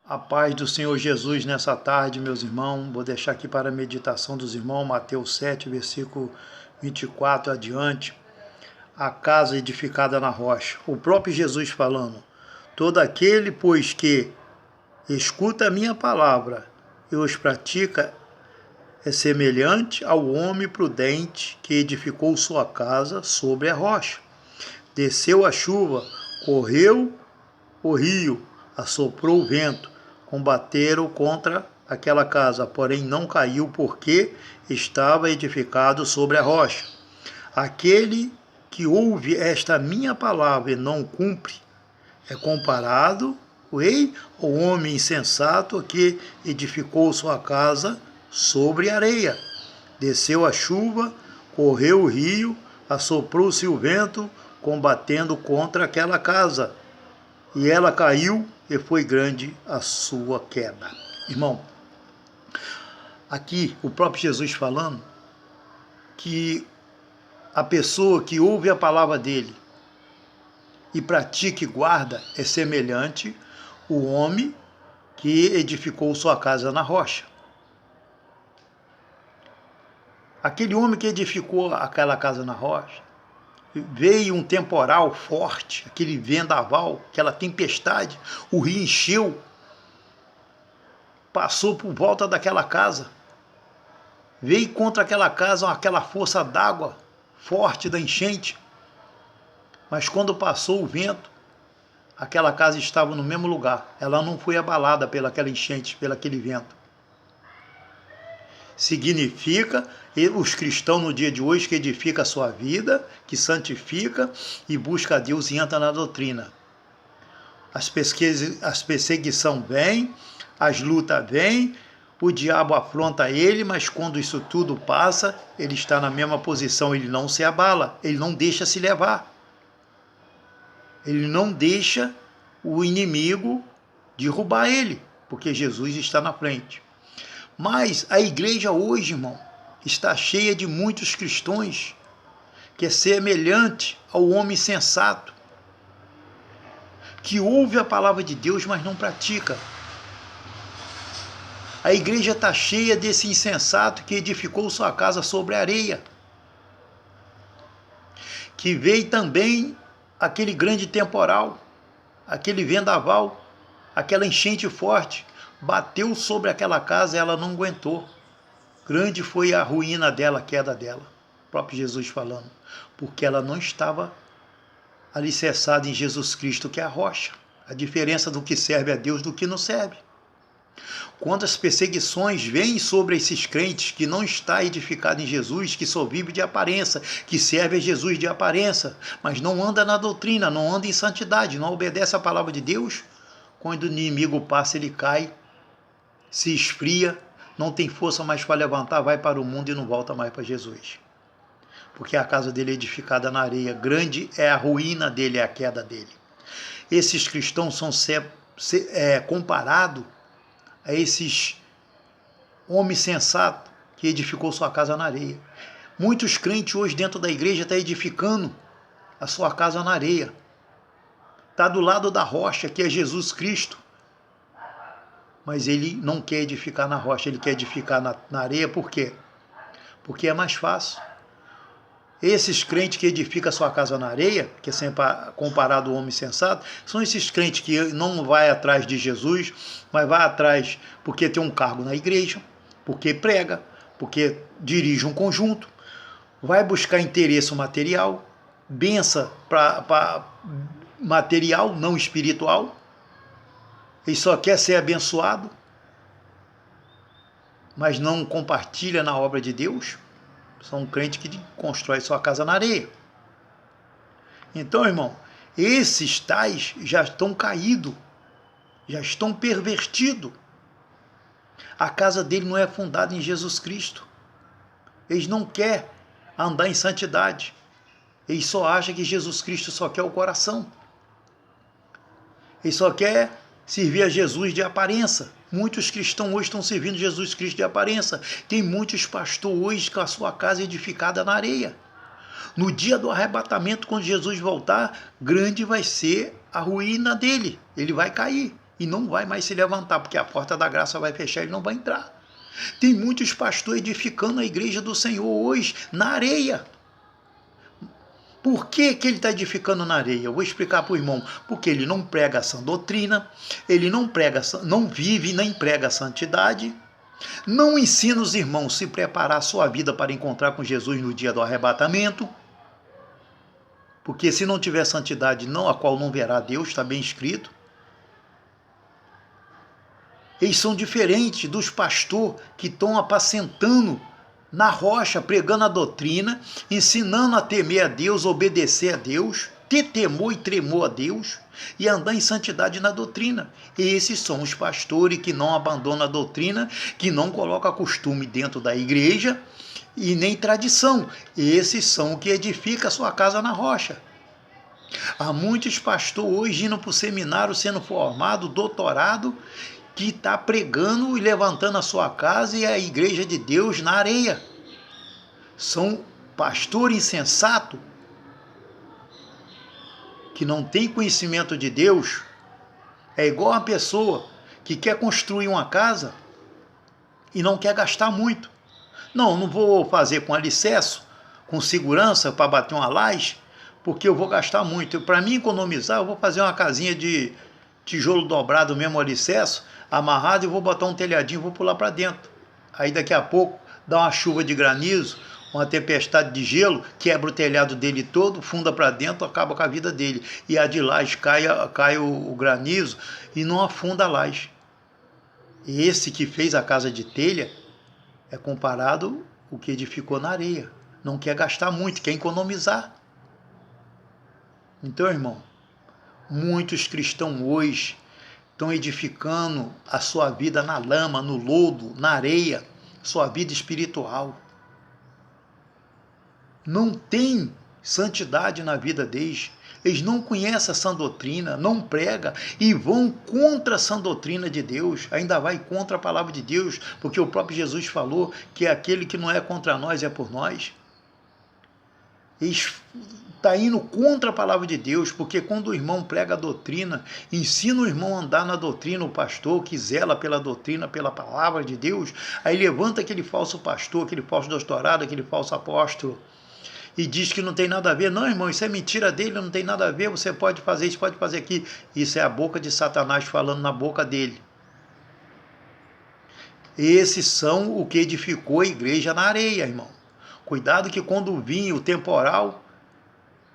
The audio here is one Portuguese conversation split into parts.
A paz do Senhor Jesus nessa tarde, meus irmãos. Vou deixar aqui para a meditação dos irmãos, Mateus 7, versículo 24 adiante. A casa edificada na rocha. O próprio Jesus falando: todo aquele, pois, que escuta a minha palavra e os pratica, é semelhante ao homem prudente que edificou sua casa sobre a rocha. Desceu a chuva, correu o rio, assoprou o vento, combateram contra aquela casa, porém não caiu, porque estava edificado sobre a rocha. Aquele que ouve esta minha palavra e não cumpre é comparado ao homem insensato que edificou sua casa sobre areia. Desceu a chuva, correu o rio, assoprou-se o vento, combatendo contra aquela casa, e ela caiu, e foi grande a sua queda. Irmão, aqui o próprio Jesus falando que a pessoa que ouve a palavra dele e pratica e guarda é semelhante ao homem que edificou sua casa na rocha. Aquele homem que edificou aquela casa na rocha, veio um temporal forte, aquele vendaval, aquela tempestade, o rio encheu, passou por volta daquela casa, veio contra aquela casa aquela força d'água forte da enchente, mas quando passou o vento, aquela casa estava no mesmo lugar, ela não foi abalada pelaquela enchente, pelaquele vento. Significa os cristãos no dia de hoje que edifica a sua vida, que santifica e busca a Deus e entra na doutrina. As perseguições vêm, as lutas vêm, o diabo afronta ele, mas quando isso tudo passa, ele está na mesma posição, ele não se abala, ele não deixa se levar. Ele não deixa o inimigo derrubar ele, porque Jesus está na frente. Mas a igreja hoje, irmão, está cheia de muitos cristãos que é semelhante ao homem sensato, que ouve a palavra de Deus, mas não pratica. A igreja está cheia desse insensato que edificou sua casa sobre a areia, que veio também aquele grande temporal, aquele vendaval, aquela enchente forte, bateu sobre aquela casa e ela não aguentou. Grande foi a ruína dela, a queda dela. O próprio Jesus falando. Porque ela não estava alicerçada em Jesus Cristo, que é a rocha. A diferença do que serve a Deus do que não serve. Quando as perseguições vêm sobre esses crentes que não está edificado em Jesus, que só vive de aparência, que serve a Jesus de aparência, mas não anda na doutrina, não anda em santidade, não obedece a palavra de Deus, quando o inimigo passa, ele cai, se esfria, não tem força mais para levantar, vai para o mundo e não volta mais para Jesus. Porque a casa dele é edificada na areia, grande é a ruína dele, é a queda dele. Esses cristãos são comparados a esses homens sensatos que edificou sua casa na areia. Muitos crentes hoje dentro da igreja estão edificando a sua casa na areia. Está do lado da rocha, que é Jesus Cristo. Mas ele não quer edificar na rocha, ele quer edificar na areia. Por quê? Porque é mais fácil. Esses crentes que edificam a sua casa na areia, que é sempre comparado ao homem sensato, são esses crentes que não vai atrás de Jesus, mas vai atrás porque tem um cargo na igreja, porque prega, porque dirige um conjunto, vai buscar interesse material, benção para material, não espiritual. Ele só quer ser abençoado, mas não compartilha na obra de Deus. São um crente que constrói sua casa na areia. Então, irmão, esses tais já estão caídos, já estão pervertidos. A casa dele não é fundada em Jesus Cristo. Eles não querem andar em santidade. Eles só acham que Jesus Cristo só quer o coração. Eles só querem servir a Jesus de aparência. Muitos cristãos hoje estão servindo Jesus Cristo de aparência. Tem muitos pastores hoje com a sua casa edificada na areia. No dia do arrebatamento, quando Jesus voltar, grande vai ser a ruína dele. Ele vai cair. e não vai mais se levantar, porque a porta da graça vai fechar e ele não vai entrar. Tem muitos pastores edificando a igreja do Senhor hoje na areia. Por que ele está edificando na areia? Eu vou explicar para o irmão. Porque ele não prega a sã doutrina, ele não vive nem prega a santidade, não ensina os irmãos a se preparar a sua vida para encontrar com Jesus no dia do arrebatamento. Porque se não tiver santidade, não a qual não verá Deus, está bem escrito. Eles são diferentes dos pastores que estão apacentando na rocha, pregando a doutrina, ensinando a temer a Deus, obedecer a Deus, ter temor e tremor a Deus e andar em santidade na doutrina. Esses são os pastores que não abandonam a doutrina, que não colocam costume dentro da igreja e nem tradição. Esses são o que edifica a sua casa na rocha. Há muitos pastores hoje indo para o seminário, sendo formado, doutorado, que está pregando e levantando a sua casa e a igreja de Deus na areia. São pastor insensato, que não tem conhecimento de Deus. É igual uma pessoa que quer construir uma casa e não quer gastar muito. Não vou fazer com alicerce, com segurança para bater uma laje, porque eu vou gastar muito. Para mim economizar, eu vou fazer uma casinha de tijolo dobrado, mesmo alicerce, amarrado, e vou botar um telhadinho e vou pular para dentro. Aí daqui a pouco dá uma chuva de granizo, uma tempestade de gelo, quebra o telhado dele todo, funda para dentro, acaba com a vida dele. E a de laje cai o granizo e não afunda a laje. Esse que fez a casa de telha é comparado o que edificou na areia. Não quer gastar muito, quer economizar. Então, irmão, muitos cristãos hoje estão edificando a sua vida na lama, no lodo, na areia, sua vida espiritual. Não tem santidade na vida deles. Eles não conhecem a sã doutrina, não pregam e vão contra a sã doutrina de Deus. Ainda vai contra a palavra de Deus, porque o próprio Jesus falou que aquele que não é contra nós é por nós. Eles estão indo contra a palavra de Deus, porque quando o irmão prega a doutrina, ensina o irmão a andar na doutrina, o pastor que zela pela doutrina, pela palavra de Deus, aí levanta aquele falso pastor, aquele falso doutorado, aquele falso apóstolo, e diz que não tem nada a ver. Não, irmão, isso é mentira dele, não tem nada a ver, você pode fazer isso, pode fazer aquilo. Isso é a boca de Satanás falando na boca dele. Esses são o que edificou a igreja na areia, irmão. Cuidado que quando vir o temporal,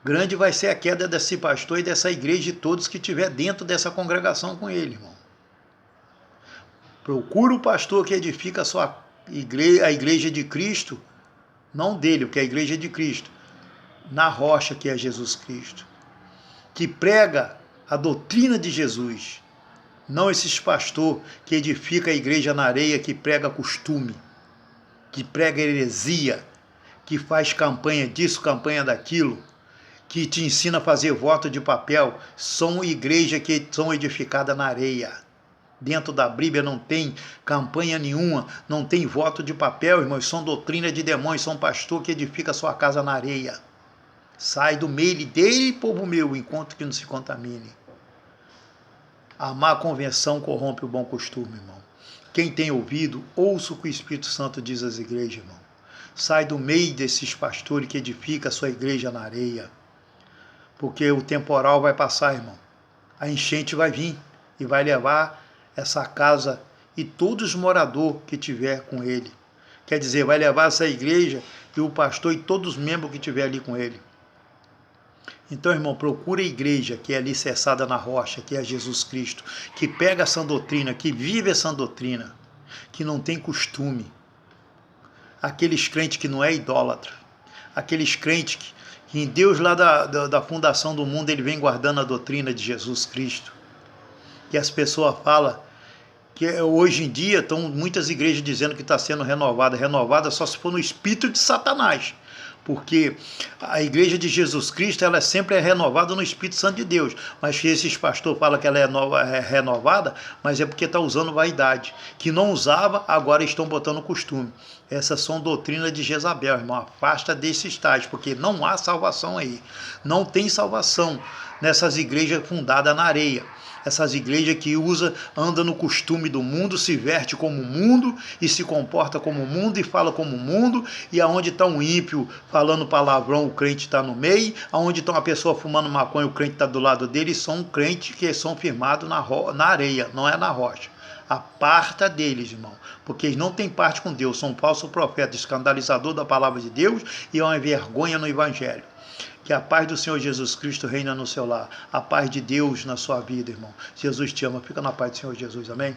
grande vai ser a queda desse pastor e dessa igreja e todos que estiver dentro dessa congregação com ele, irmão. Procura o pastor que edifica a igreja de Cristo, não dele, porque é a igreja de Cristo, na rocha que é Jesus Cristo, que prega a doutrina de Jesus, não esses pastor que edifica a igreja na areia, que prega costume, que prega heresia, que faz campanha disso, campanha daquilo, que te ensina a fazer voto de papel. São igrejas que são edificadas na areia. Dentro da Bíblia não tem campanha nenhuma, não tem voto de papel, irmãos, são doutrina de demônios, são pastor que edifica a sua casa na areia. Sai do meio dele, povo meu, enquanto que não se contamine. A má convenção corrompe o bom costume, irmão. Quem tem ouvido, ouça o que o Espírito Santo diz às igrejas, irmão. Sai do meio desses pastores que edificam a sua igreja na areia. Porque o temporal vai passar, irmão. A enchente vai vir e vai levar essa casa e todos os moradores que tiver com ele. Quer dizer, vai levar essa igreja e o pastor e todos os membros que tiver ali com ele. Então, irmão, procura a igreja que é alicerçada na rocha, que é Jesus Cristo, que pega essa doutrina, que vive essa doutrina, que não tem costume. Aqueles crentes que não é idólatra, aqueles crentes que em Deus lá da fundação do mundo ele vem guardando a doutrina de Jesus Cristo. Que as pessoas falam que hoje em dia estão muitas igrejas dizendo que está sendo renovada só se for no espírito de Satanás. Porque a igreja de Jesus Cristo ela sempre é renovada no Espírito Santo de Deus. Mas que esses pastores falam que ela é renovada, mas é porque está usando vaidade. Que não usava, agora estão botando costume. Essas são doutrinas de Jezabel, irmão. Afasta desses tais, porque não há salvação aí. Não tem salvação. nessas igrejas fundadas na areia. Essas igrejas que anda no costume do mundo, se veste como o mundo e se comporta como o mundo e fala como o mundo, e aonde está um ímpio falando palavrão, o crente está no meio, aonde está uma pessoa fumando maconha, o crente está do lado dele, e são crentes que são firmados na areia, não é na rocha. Aparta deles, irmão, porque eles não têm parte com Deus, são falsos profetas, escandalizador da palavra de Deus e é uma vergonha no evangelho. Que a paz do Senhor Jesus Cristo reina no seu lar. A paz de Deus na sua vida, irmão. Jesus te ama. Fica na paz do Senhor Jesus. Amém?